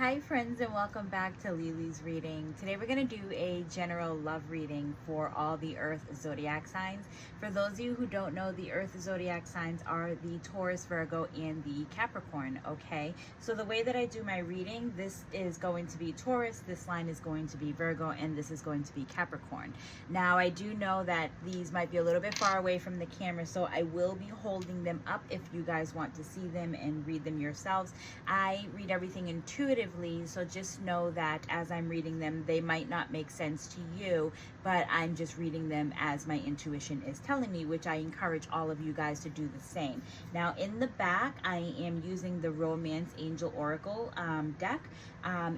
Hi friends, and welcome back to Lily's reading. Today we're going to do a general love reading for all the earth zodiac signs. For those of you who don't know, the earth zodiac signs are the Taurus, Virgo, and the Capricorn, okay? So the way that I do my reading, this is going to be Taurus, this line is going to be Virgo, and this is going to be Capricorn. Now I do know that these might be a little bit far away from the camera, so I will be holding them up if you guys want to see them and read them yourselves. I read everything intuitively, so just know that as I'm reading them, they might not make sense to you, but I'm just reading them as my intuition is telling me, which I encourage all of you guys to do the same. Now in the back, I am using the Romance Angel Oracle deck.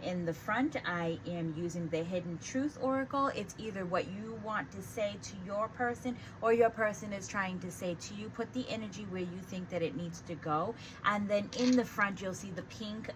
In the front, I am using the Hidden Truth Oracle. It's either what you want to say to your person or your person is trying to say to you. Put the energy where you think that it needs to go. And then in the front, you'll see the pink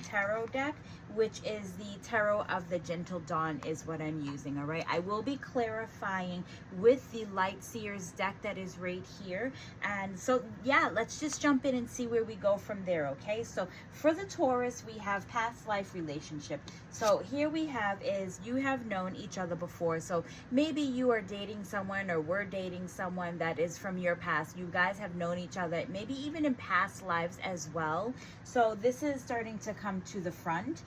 tarot deck, which is the Tarot of the Gentle Dawn is what I'm using, all right? I will be clarifying with the Light Seers deck that is right here. And so, yeah, let's just jump in and see where we go from there, okay? So for the Taurus, we have past life relationship. So here we have is you have known each other before. So maybe you are dating someone or we're dating someone that is from your past. You guys have known each other, maybe even in past lives as well. So this is starting to come to the front.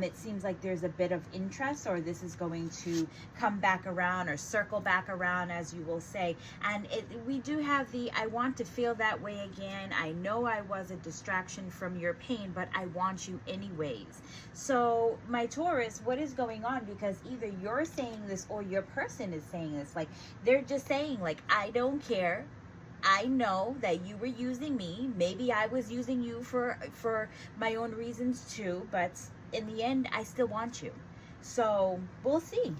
It seems like there's a bit of interest, or this is going to come back around or circle back around, as you will say. And we do have the I want to feel that way again. I know I was a distraction from your pain, but I want you anyways. So my Taurus, what is going on? Because either you're saying this or your person is saying this. Like they're just saying like, I don't care. I know that you were using me. Maybe I was using you for my own reasons too, but in the end, I still want you. So we'll see.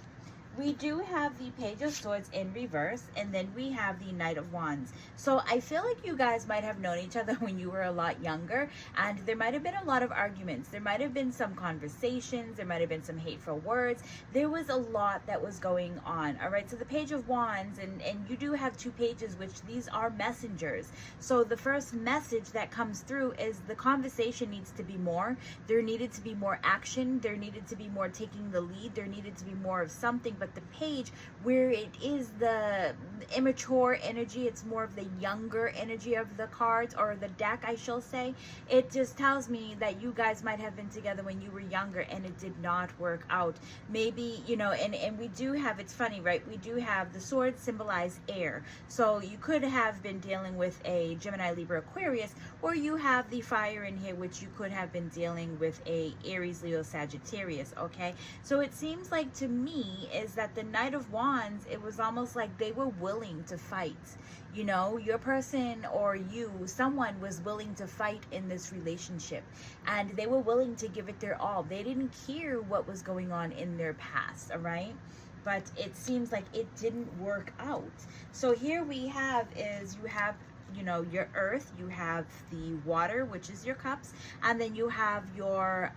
We do have the Page of Swords in reverse, and then we have the Knight of Wands. So I feel like you guys might have known each other when you were a lot younger, and there might have been a lot of arguments. There might have been some conversations. There might have been some hateful words. There was a lot that was going on, all right? So the Page of Wands, and you do have two pages, which these are messengers. So the first message that comes through is the conversation needs to be more. There needed to be more action. There needed to be more taking the lead. There needed to be more of something. But the page where it is the immature energy, it's more of the younger energy of the cards or the deck, I shall say. It just tells me that you guys might have been together when you were younger and it did not work out. Maybe, you know, and we do have, it's funny, right? We do have the swords symbolize air. So you could have been dealing with a Gemini, Libra, Aquarius, or you have the fire in here, which you could have been dealing with a Aries, Leo, Sagittarius, okay? So it seems like to me is that the Knight of Wands, it was almost like they were willing to fight. You know, your person or you, someone was willing to fight in this relationship, and they were willing to give it their all. They didn't care what was going on in their past, all right? But it seems like it didn't work out. So here we have is you have, you know, your earth, you have the water, which is your cups, and then you have your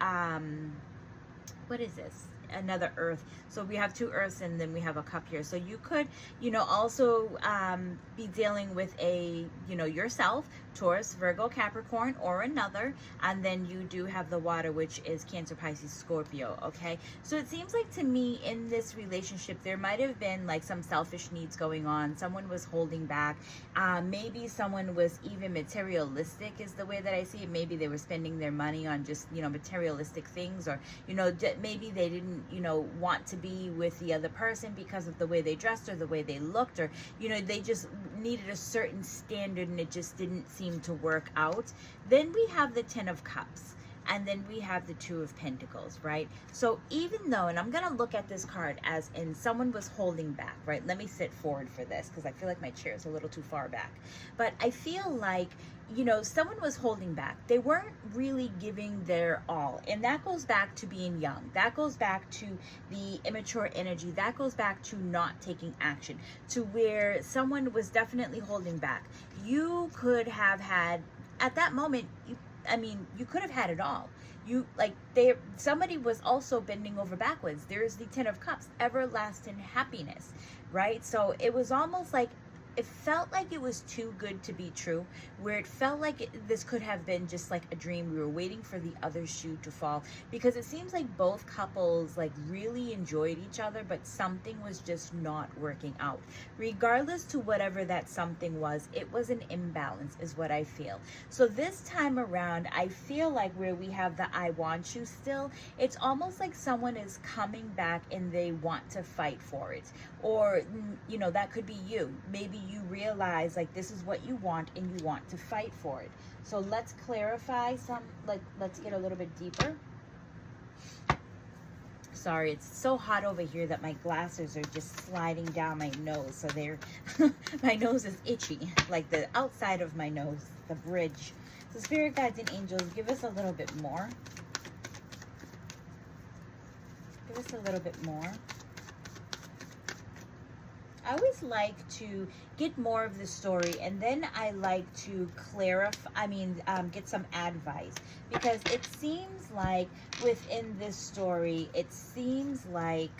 what is this? Another earth. So we have two earths and then we have a cup here. So you could, you know, also be dealing with a, you know, yourself, Taurus, Virgo, Capricorn, or another. And then you do have the water, which is Cancer, Pisces, Scorpio. Okay. So it seems like to me in this relationship, there might have been like some selfish needs going on. Someone was holding back. Maybe someone was even materialistic is the way that I see it. Maybe they were spending their money on just, you know, materialistic things, or, you know, maybe they didn't, you know, want to be with the other person because of the way they dressed or the way they looked, or, you know, they just needed a certain standard and it just didn't seem to work out. Then we have the Ten of Cups, and then we have the Two of Pentacles, right? So even though, and I'm going to look at this card as in someone was holding back, right? Let me sit forward for this because I feel like my chair is a little too far back. But I feel like, you know, someone was holding back. They weren't really giving their all. And that goes back to being young. That goes back to the immature energy. That goes back to not taking action, to where someone was definitely holding back. You could have had, at that moment, you could have had it all. Somebody was also bending over backwards. There's the Ten of Cups, everlasting happiness, right? So it was almost like it felt like it was too good to be true, where it felt like this could have been just like a dream. We were waiting for the other shoe to fall, because it seems like both couples like really enjoyed each other, but something was just not working out. Regardless to whatever that something was, it was an imbalance is what I feel. So this time around, I feel like where we have the I want you still, it's almost like someone is coming back and they want to fight for it. Or, you know, that could be you. Maybe you realize like this is what you want and you want to fight for it. So let's clarify some, like, let's get a little bit deeper. Sorry, it's so hot over here that my glasses are just sliding down my nose. So they're, my nose is itchy, like the outside of my nose, the bridge. So spirit guides and angels, give us a little bit more. Give us a little bit more. I always like to get more of the story, and then I like to clarify, get some advice, because it seems like within this story, it seems like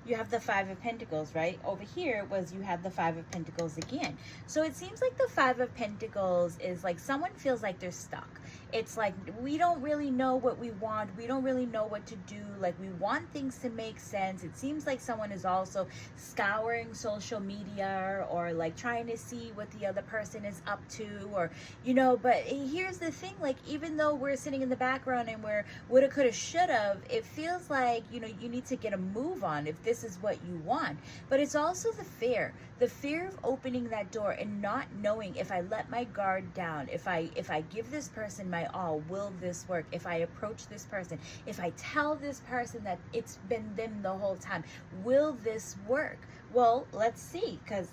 you have the Five of Pentacles, right? Over here was you have the Five of Pentacles again. So it seems like the Five of Pentacles is like someone feels like they're stuck. It's like we don't really know what we want. We don't really know what to do. Like we want things to make sense. It seems like someone is also scouring social media or like trying to see what the other person is up to, or, you know, but here's the thing, like even though we're sitting in the background and we're woulda, coulda, shoulda, it feels like, you know, you need to get a move on if this is what you want. But it's also the fear of opening that door and not knowing, if I let my guard down, if I give this person my all, will this work? If I approach this person, if I tell this person that it's been them the whole time, will this work? Well, let's see, because,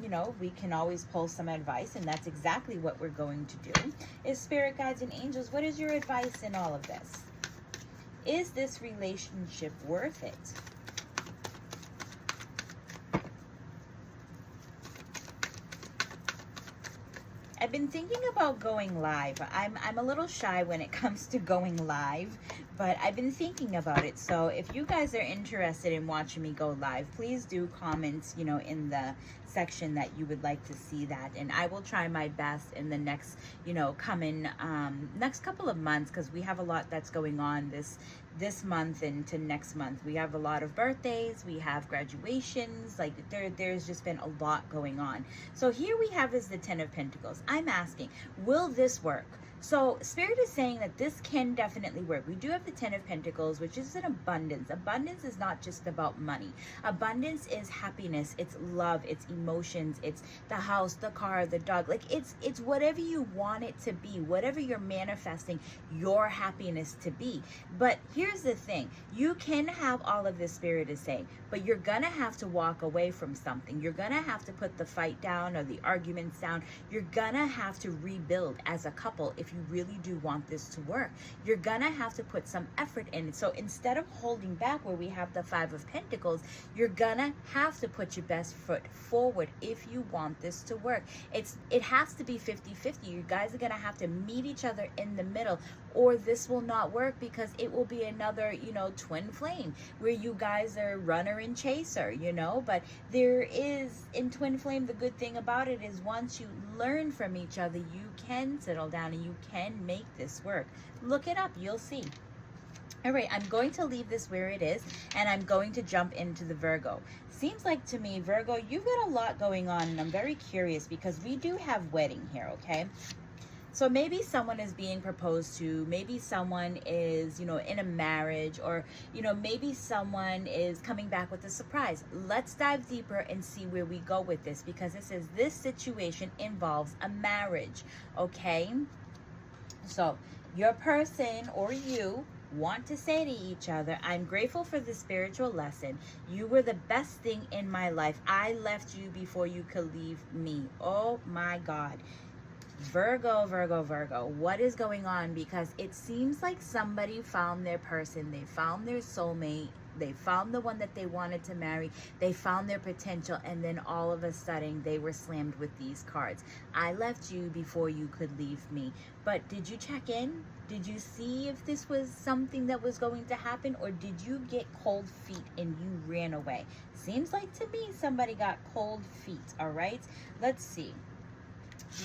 you know, we can always pull some advice, and that's exactly what we're going to do. Is spirit guides and angels, what is your advice in all of this? Is this relationship worth it? I've been thinking about going live. I'm a little shy when it comes to going live, but I've been thinking about it. So if you guys are interested in watching me go live, please do comment, you know, in the section that you would like to see that, and I will try my best in the next, you know, coming next couple of months, because we have a lot that's going on this month into next month. We have a lot of birthdays, we have graduations, like there's just been a lot going on. So here we have is the Ten of Pentacles. I'm asking, will this work? So Spirit is saying that this can definitely work. We do have the Ten of Pentacles, which is an abundance. Abundance is not just about money. Abundance is happiness, it's love, it's emotions, it's the house, the car, the dog. Like it's whatever you want it to be, whatever you're manifesting your happiness to be. But here's the thing, you can have all of this, Spirit is saying, but you're gonna have to walk away from something. You're gonna have to put the fight down or the arguments down. You're gonna have to rebuild as a couple if you really do want this to work. You're gonna have to put some effort in it. So instead of holding back where we have the Five of Pentacles, you're gonna have to put your best foot forward if you want this to work. It has to be 50-50. You guys are gonna have to meet each other in the middle, or this will not work, because it will be another, you know, twin flame where you guys are runner and chaser, you know. But there is, in twin flame, the good thing about it is once you learn from each other, you can settle down and you can make this work. Look it up, you'll see. All right, I'm going to leave this where it is, and I'm going to jump into the Virgo. Seems like to me, Virgo, you've got a lot going on, and I'm very curious because we do have wedding here, okay? So maybe someone is being proposed to, maybe someone is, you know, in a marriage, or, you know, maybe someone is coming back with a surprise. Let's dive deeper and see where we go with this, because it says this situation involves a marriage, okay? So your person or you want to say to each other, I'm grateful for the spiritual lesson. You were the best thing in my life. I left you before you could leave me. Oh my God. Virgo, Virgo, Virgo, what is going on? Because it seems like somebody found their person. They found their soulmate. They found the one that they wanted to marry. They found their potential, and then all of a sudden they were slammed with these cards. I left you before you could leave me. But did you check in? Did you see if this was something that was going to happen, or did you get cold feet and you ran away? Seems like to me somebody got cold feet, all right? Let's see.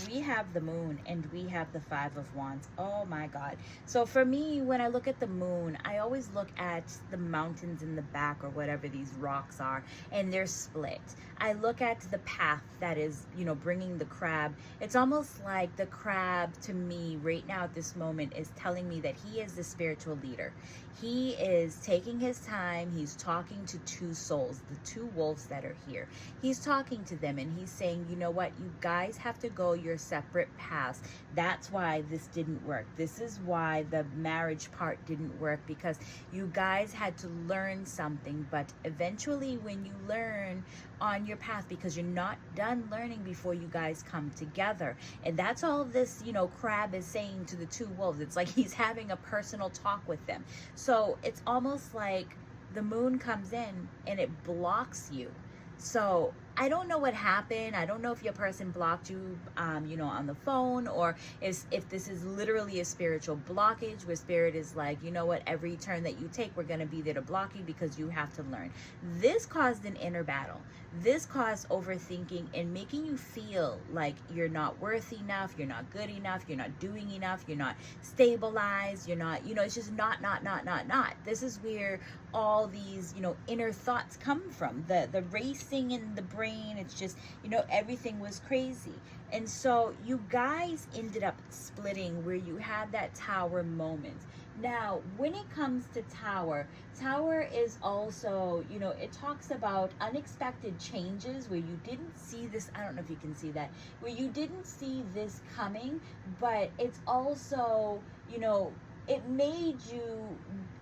We have the moon and we have the 5 of wands. Oh my God. So for me, when I look at the moon, I always look at the mountains in the back, or whatever these rocks are, and they're split. I look at the path that is, you know, bringing the crab. It's almost like the crab to me right now at this moment is telling me that he is the spiritual leader. He is taking his time. He's talking to 2 souls, the 2 wolves that are here. He's talking to them and he's saying, you know what, you guys have to go your separate paths. That's why this didn't work. This is why the marriage part didn't work, because you guys had to learn something. But eventually when you learn on your path, because you're not done learning before you guys come together. And that's all this, you know, crab is saying to the 2 wolves. It's like he's having a personal talk with them. So it's almost like the moon comes in and it blocks you. So I don't know what happened. I don't know if your person blocked you, you know, on the phone, or if this is literally a spiritual blockage where spirit is like, you know what, every turn that you take, we're going to be there to block you because you have to learn. This caused an inner battle. This caused overthinking and making you feel like you're not worth enough, you're not good enough, you're not doing enough, you're not stabilized, you're not, you know, it's just not. This is where all these, you know, inner thoughts come from. The racing in the brain, it's just, you know, everything was crazy. And so you guys ended up splitting where you had that Tower moment. Now, when it comes to Tower is also, you know, it talks about unexpected changes where you didn't see this. I don't know if you can see that, where you didn't see this coming, but it's also, you know, it made you,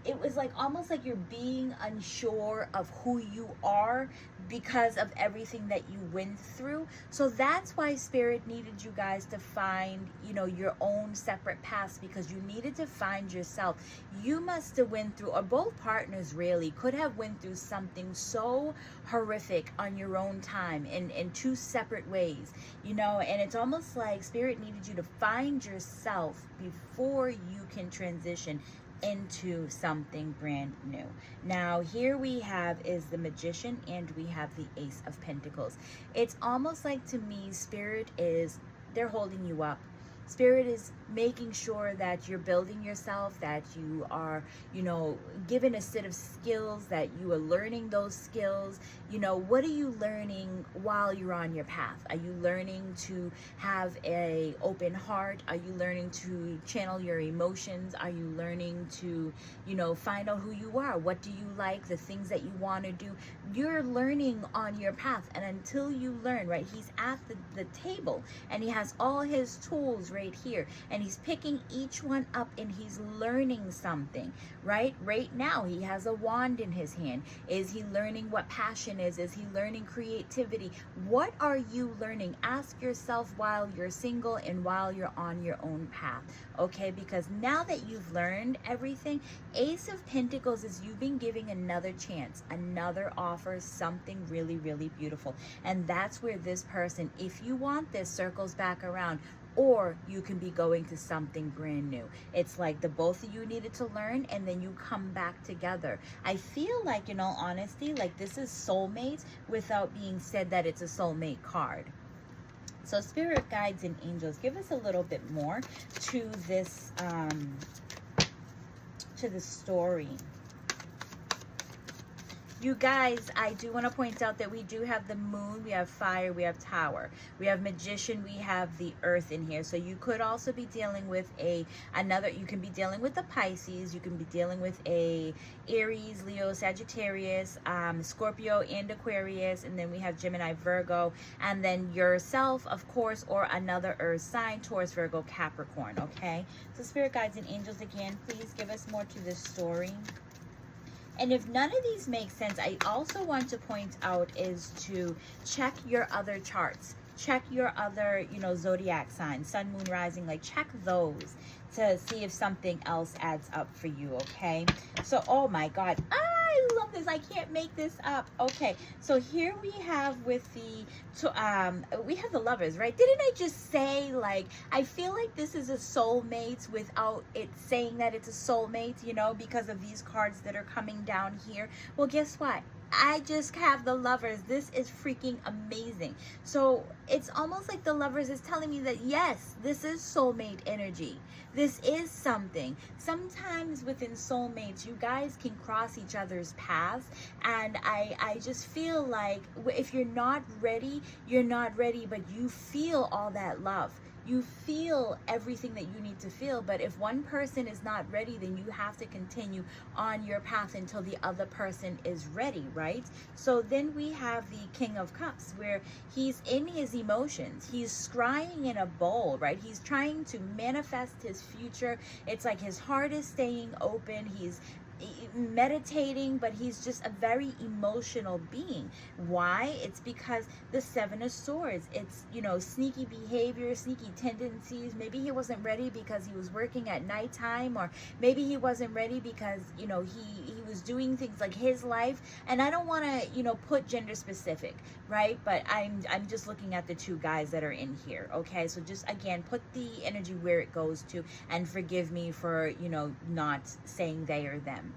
it was like almost like you're being unsure of who you are because of everything that you went through. So that's why spirit needed you guys to find, you know, your own separate paths, because you needed to find yourself. You must have went through, or both partners really could have went through something so horrific on your own time in 2 separate ways, you know. And it's almost like spirit needed you to find yourself before you can transition into something brand new. Now here we have is the Magician and we have the Ace of Pentacles. It's almost like, to me, spirit is, they're holding you up. Spirit is making sure that you're building yourself, that you are, you know, given a set of skills, that you are learning those skills. You know, what are you learning while you're on your path? Are you learning to have an open heart? Are you learning to channel your emotions? Are you learning to, you know, find out who you are? What do you like? The things that you want to do. You're learning on your path. And until you learn, right, he's at the table and he has all his tools right here. And he's picking each one up and he's learning something, right? Right now, he has a wand in his hand. Is he learning what passion is? Is he learning creativity? What are you learning? Ask yourself while you're single and while you're on your own path, okay? Because now that you've learned everything, Ace of Pentacles is you've been giving another chance, another offer, something really, really beautiful. And that's where this person, if you want this, circles back around. Or you can be going to something brand new. It's like the both of you needed to learn and then you come back together. I feel like, in all honesty, like this is soulmates without being said that it's a soulmate card. So spirit guides and angels, give us a little bit more to this story. You guys, I do want to point out that we do have the moon, we have fire, we have tower, we have magician, we have the earth in here. So you could also be dealing with you can be dealing with the Pisces, you can be dealing with a Aries, Leo, Sagittarius, Scorpio, and Aquarius, and then we have Gemini, Virgo, and then yourself, of course, or another earth sign, Taurus, Virgo, Capricorn, okay? So spirit guides and angels, again, please give us more to this story. And if none of these make sense, I also want to point out is to check your other charts. Check your other, you know, zodiac signs, sun, moon, rising, like check those to see if something else adds up for you, okay? So, oh my God. I love this. I can't make this up. Okay, so here we have with we have the Lovers, right? Didn't I just say, like, I feel like this is a soulmate without it saying that it's a soulmate, you know, because of these cards that are coming down here. Well, guess what? I just have the Lovers. This is freaking amazing. So it's almost like the Lovers is telling me that, yes, this is soulmate energy. This is something. Sometimes within soulmates, you guys can cross each other's paths. And I just feel like if you're not ready, you're not ready, but you feel all that love. You feel everything that you need to feel, but if one person is not ready, then you have to continue on your path until the other person is ready, right? So then we have the King of Cups, where he's in his emotions. He's scrying in a bowl, right? He's trying to manifest his future. It's like his heart is staying open. He's meditating, but he's just a very emotional being. Why? It's because the Seven of Swords, it's, you know, sneaky behavior, sneaky tendencies. Maybe he wasn't ready because he was working at nighttime, or maybe he wasn't ready because, you know, he was doing things like his life. And I don't want to, you know, put gender specific, right? But I'm just looking at the two guys that are in here. Okay, so just again, put the energy where it goes to, and forgive me for, you know, not saying they or them.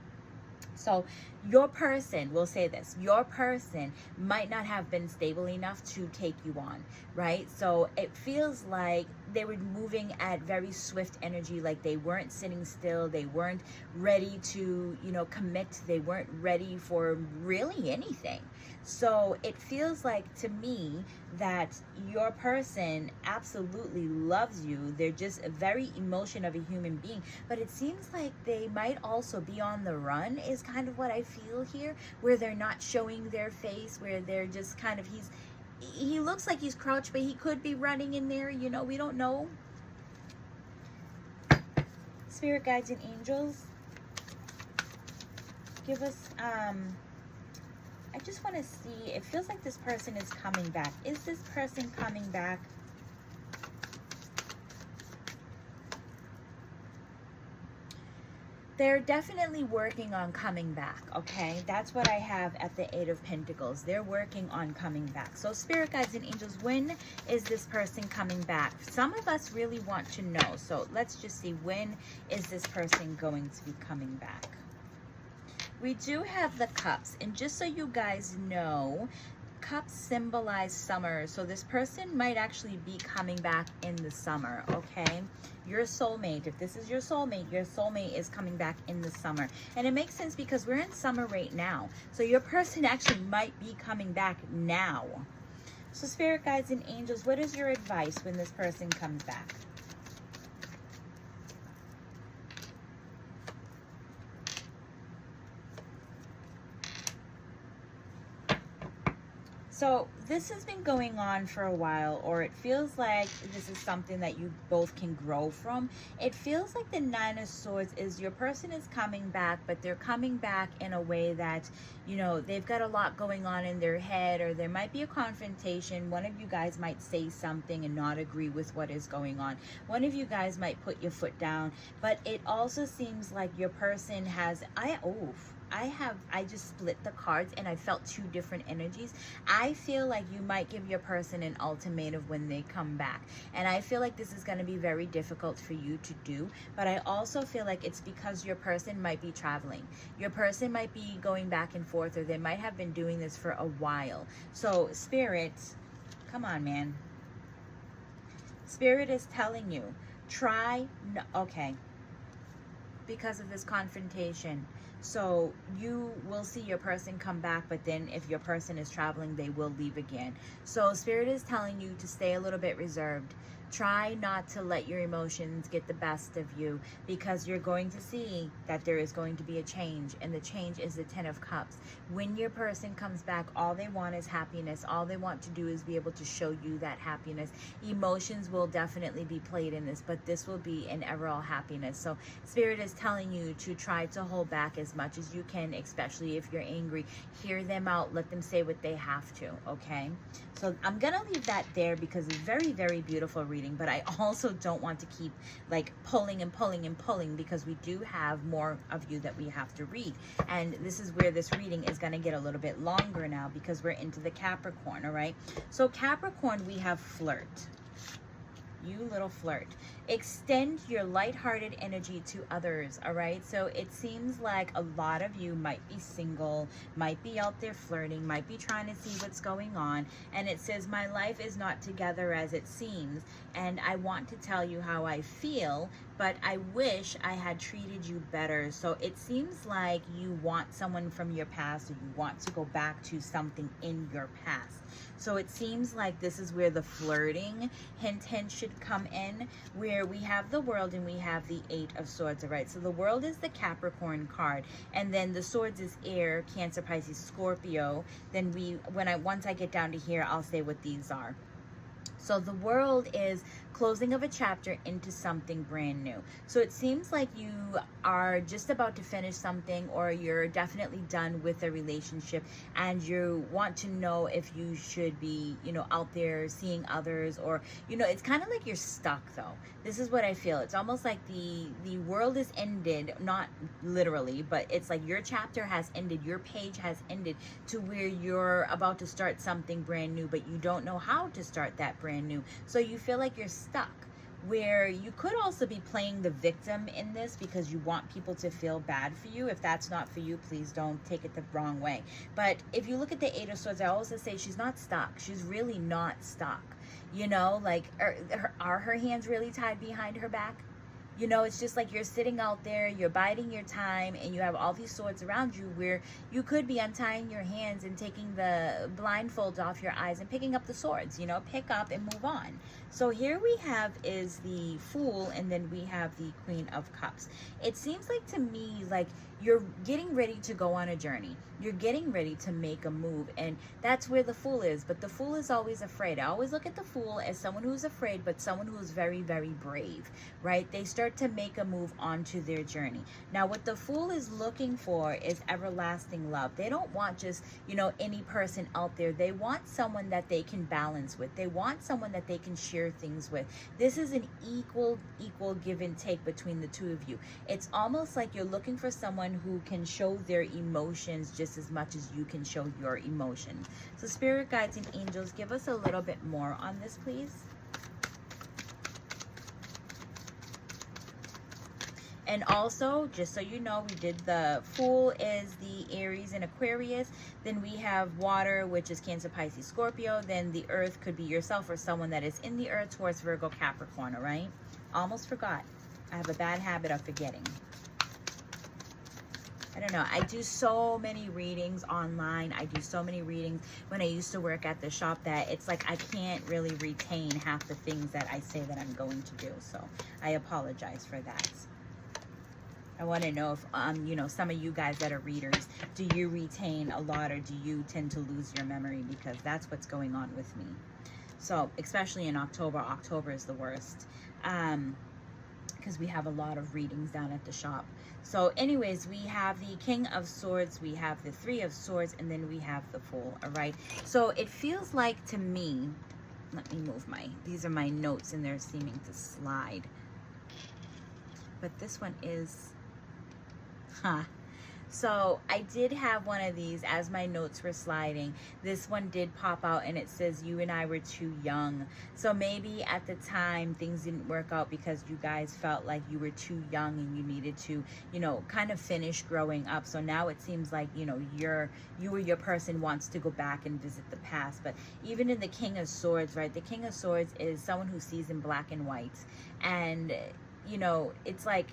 So your person, will say this, your person might not have been stable enough to take you on, right? So it feels like they were moving at very swift energy, like they weren't sitting still. They weren't ready to, you know, commit. They weren't ready for really anything. So it feels like to me that your person absolutely loves you. They're just a very emotion of a human being, but it seems like they might also be on the run, is kind of what I feel here, where they're not showing their face, where they're just kind of, he looks like he's crouched, but he could be running in there, you know, we don't know. Spirit guides and angels, give us I just want to see, it feels like this person is coming back. Is this person coming back? They're definitely working on coming back, okay? That's what I have at the Eight of Pentacles. They're working on coming back. So Spirit guides and angels, when is this person coming back? Some of us really want to know. So let's just see, when is this person going to be coming back? We do have the Cups, and just so you guys know, Cups symbolize summer. So this person might actually be coming back in the summer, okay? Your soulmate, if this is your soulmate is coming back in the summer. And it makes sense because we're in summer right now. So your person actually might be coming back now. So Spirit guides and angels, what is your advice when this person comes back? So this has been going on for a while, or it feels like this is something that you both can grow from. It feels like the Nine of Swords is your person is coming back, but they're coming back in a way that, you know, they've got a lot going on in their head, or there might be a confrontation. One of you guys might say something and not agree with what is going on. One of you guys might put your foot down, but it also seems like your person has, I just split the cards and I felt two different energies. I feel like you might give your person an ultimatum when they come back. And I feel like this is going to be very difficult for you to do. But I also feel like it's because your person might be traveling. Your person might be going back and forth, or they might have been doing this for a while. So Spirit, come on, man. Spirit is telling you, okay, because of this confrontation. So you will see your person come back, but then if your person is traveling, they will leave again. So Spirit is telling you to stay a little bit reserved. Try not to let your emotions get the best of you, because you're going to see that there is going to be a change, and the change is the Ten of Cups. When your person comes back, all they want is happiness. All they want to do is be able to show you that happiness. Emotions will definitely be played in this, but this will be an overall happiness. So Spirit is telling you to try to hold back as much as you can, especially if you're angry. Hear them out. Let them say what they have to, okay? So I'm going to leave that there because it's very, very beautiful reading. reading, but I also don't want to keep like pulling and pulling and pulling, because we do have more of you that we have to read. And this is where this reading is going to get a little bit longer now, because we're into the Capricorn. All right, so Capricorn, we have flirt. You little flirt. Extend your lighthearted energy to others, all right? So it seems like a lot of you might be single, might be out there flirting, might be trying to see what's going on. And it says, my life is not together as it seems, and I want to tell you how I feel, but I wish I had treated you better. So it seems like you want someone from your past, or you want to go back to something in your past. So it seems like this is where the flirting hint should come in, where we have the World and we have the Eight of Swords, all right? So the World is the Capricorn card, and then the Swords is air, Cancer, Pisces, Scorpio. Then once I get down to here, I'll say what these are. So the World is closing of a chapter into something brand new. So it seems like you are just about to finish something, or you're definitely done with a relationship, and you want to know if you should be, out there seeing others, or, it's kind of like you're stuck though. This is what I feel. It's almost like the world is ended, not literally, but it's like your chapter has ended, your page has ended, to where you're about to start something brand new, but you don't know how to start that brand new. So you feel like you're stuck, where you could also be playing the victim in this, because you want people to feel bad for you. If that's not for you, please don't take it the wrong way. But if you look at the Eight of Swords, I also say she's not stuck. She's really not stuck. Like, are her hands really tied behind her back? It's just like you're sitting out there, you're biding your time, and you have all these swords around you, where you could be untying your hands and taking the blindfold off your eyes and picking up the swords, pick up and move on. So here we have is the Fool, and then we have the Queen of Cups. It seems like to me like you're getting ready to go on a journey. You're getting ready to make a move, and that's where the Fool is. But the Fool is always afraid. I always look at the Fool as someone who's afraid, but someone who is very, very brave, right? They start to make a move onto their journey. Now, what the Fool is looking for is everlasting love. They don't want just, any person out there. They want someone that they can balance with. They want someone that they can share things with. This is an equal give and take between the two of you. It's almost like you're looking for someone who can show their emotions just as much as you can show your emotions. So spirit guides and angels, give us a little bit more on this, please. And also, just so you know, we did the Fool is the Aries and Aquarius. Then we have water, which is Cancer, Pisces, Scorpio. Then the earth could be yourself or someone that is in the earth, Taurus, Virgo, Capricorn, all right? Almost forgot. I have a bad habit of forgetting. I don't know. I do so many readings online. I do so many readings when I used to work at the shop that it's like I can't really retain half the things that I say that I'm going to do. So I apologize for that. I want to know if, some of you guys that are readers, do you retain a lot, or do you tend to lose your memory? Because that's what's going on with me. So, especially in October. October is the worst. Because we have a lot of readings down at the shop. So anyways, we have the King of Swords, we have the Three of Swords, and then we have the Fool, all right? So it feels like to me, let me move these are my notes, and they're seeming to slide. But this one is, So I did have one of these as my notes were sliding. This one did pop out, and it says, you and I were too young. So maybe at the time things didn't work out because you guys felt like you were too young and you needed to, kind of finish growing up. So now it seems like, you or your person wants to go back and visit the past. But even in the King of Swords, right? The King of Swords is someone who sees in black and white. And, it's like,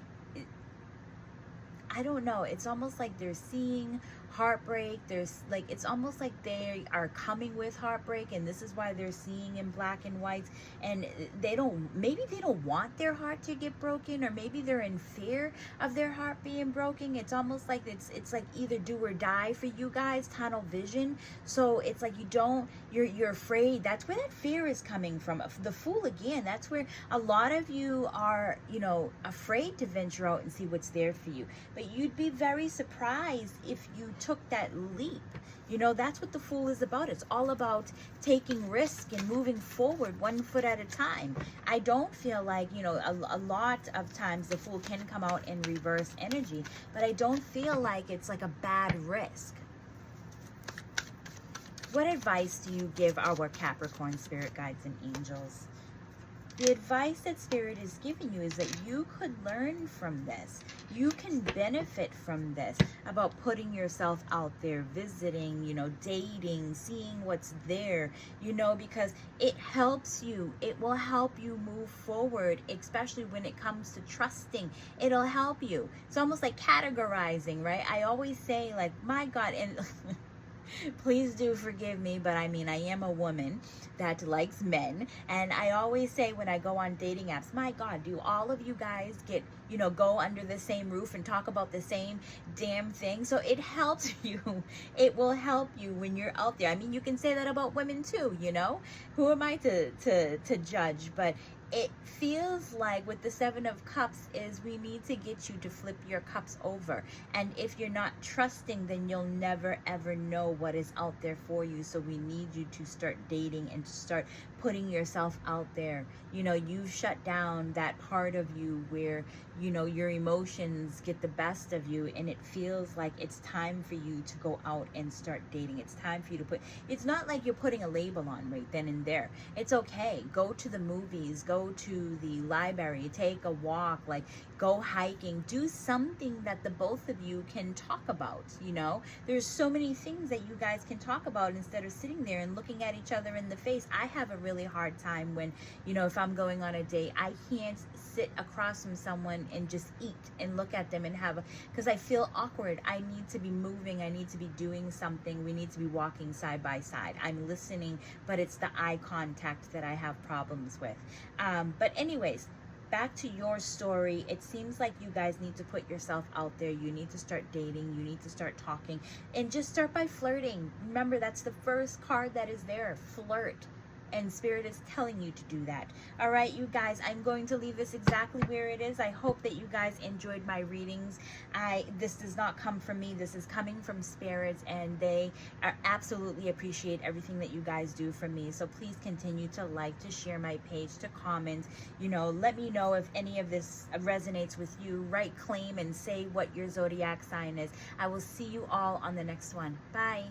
I don't know. It's almost like they're seeing heartbreak. It's almost like they are coming with heartbreak, and this is why they're seeing in black and white. And maybe they don't want their heart to get broken, or maybe they're in fear of their heart being broken. It's almost like it's like either do or die for you guys, tunnel vision. So it's like you're afraid. That's where that fear is coming from. The Fool, again, that's where a lot of you are, afraid to venture out and see what's there for you. But you'd be very surprised if you took that leap. You know, that's what the Fool is about. It's all about taking risk and moving forward one foot at a time. I don't feel like, you know, a lot of times the Fool can come out in reverse energy, but I don't feel like it's like a bad risk. What advice do you give our Capricorn spirit guides and angels? The advice that Spirit is giving you is that you could learn from this. You can benefit from this, about putting yourself out there, visiting, you know, dating, seeing what's there, you know, because it helps you. It will help you move forward, especially when it comes to trusting. It'll help you. It's almost like categorizing, right? I always say, like, my God, and please do forgive me, but I mean, I am a woman that likes men, and I always say when I go on dating apps, my God, do all of you guys get, you know, go under the same roof and talk about the same damn thing? So it helps you. It will help you when you're out there. I mean, you can say that about women too, you know? Who am I to judge? But it feels like with the Seven of Cups is we need to get you to flip your cups over. And if you're not trusting, then you'll never ever know what is out there for you. So we need you to start dating and to start putting yourself out there. You know, you've shut down that part of you where, you know, your emotions get the best of you, and it feels like it's time for you to go out and start dating. It's time for you to put, it's not like you're putting a label on right then and there. It's okay. Go to the movies, go to the library, take a walk, like go hiking, do something that the both of you can talk about. You know, there's so many things that you guys can talk about instead of sitting there and looking at each other in the face. I have a really hard time when, you know, if I'm going on a date, I can't sit across from someone and just eat and look at them and have because I feel awkward. I need to be moving. I need to be doing something. We need to be walking side by side. I'm listening, but it's the eye contact that I have problems with. But anyways, back to your story. It seems like you guys need to put yourself out there. You need to start dating. You need to start talking, and just start by flirting. Remember, that's the first card that is there. Flirt. And Spirit is telling you to do that. All right, you guys, I'm going to leave this exactly where it is. I hope that you guys enjoyed my readings. This does not come from me. This is coming from spirits, and they absolutely appreciate everything that you guys do for me. So please continue to like, to share my page, to comment. You know, let me know if any of this resonates with you. Write claim and say what your zodiac sign is. I will see you all on the next one. Bye.